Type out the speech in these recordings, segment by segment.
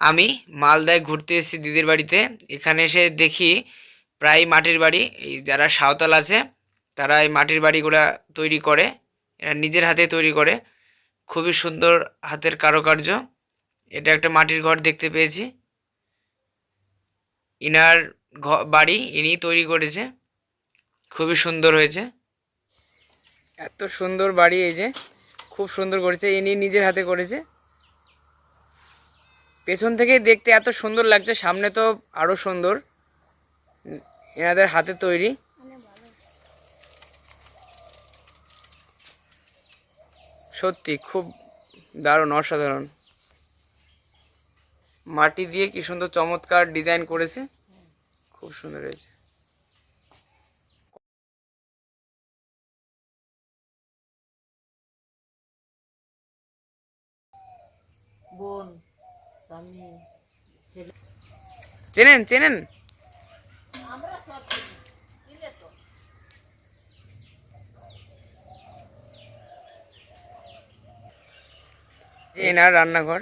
আমি মালদায় ঘুরতে এসেছি দিদির বাড়িতে। এখানে এসে দেখি প্রায় মাটির বাড়ি, এই যারা সাঁওতাল আছে তারা এই মাটির বাড়িগুলা তৈরি করে, এরা নিজের হাতে তৈরি করে। খুবই সুন্দর হাতের কারুকার্য। এটা একটা মাটির ঘর দেখতে পেয়েছি, ইনার বাড়ি ইনি তৈরি করেছে, খুবই সুন্দর হয়েছে। এত সুন্দর বাড়ি, এই যে খুব সুন্দর করেছে, ইনি নিজের হাতে করেছে। পেছন থেকে দেখতে এত সুন্দর লাগছে, সামনে তো আরো সুন্দর, এনাদের হাতে তৈরি। সত্যি খুব দারুণ, অসাধারণ। মাটি দিয়ে কি সুন্দর চমৎকার ডিজাইন করেছে, খুব সুন্দর হয়েছে। বোন, স্বামী, ছেলে, চেনেন চেনেন? আমরা সব চিনি। চিনলে তো? যে এনার রান্নাঘর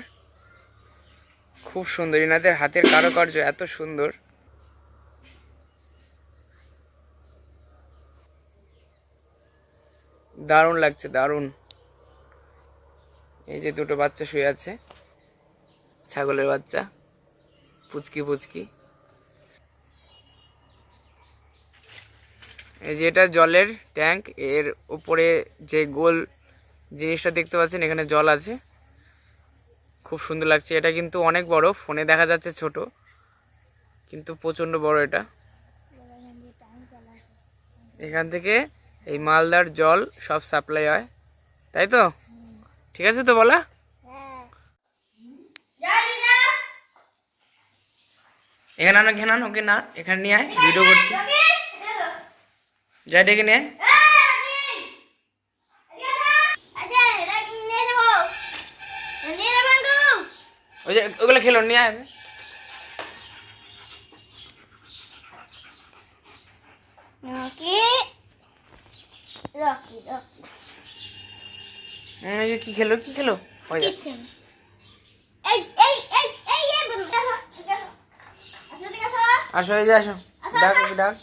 খুব সুন্দর, এনাদের হাতের কারুকার্য এত সুন্দর। দারুণ লাগছে, দারুণ। এই যে দুটো বাচ্চা শুয়ে আছে, ছাগলের বাচ্চা, পুচকি পুচকি। এই যে এটা জলের ট্যাঙ্ক, এর উপরে যে গোল জিনিসটা দেখতে পাচ্ছেন, এখানে জল আছে, খুব সুন্দর লাগছে। এটা কিন্তু অনেক বড়, ফোনে দেখা যাচ্ছে ছোট, কিন্তু প্রচণ্ড বড় এটা। এখান থেকে এই মালদার জল সব সাপ্লাই হয়, তাই তো? ঠিক আছে তো বলা? এখানে আনো, এখানে আনো, ওকে না এখানে নিয়ে আয়, ভিডিও করছি। যাই ডেকে নিয়ে আয়। ওই যে ওগুলো খেলো, নিয়ে আয়। এই যে কি খেলো, কি খেলো? ওই যে আসো, এই যে আসো, ডাক ওকে ডাক।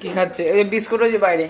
কি খাচ্ছে? ওই যে বিস্কুট, ওই যে বাইরে।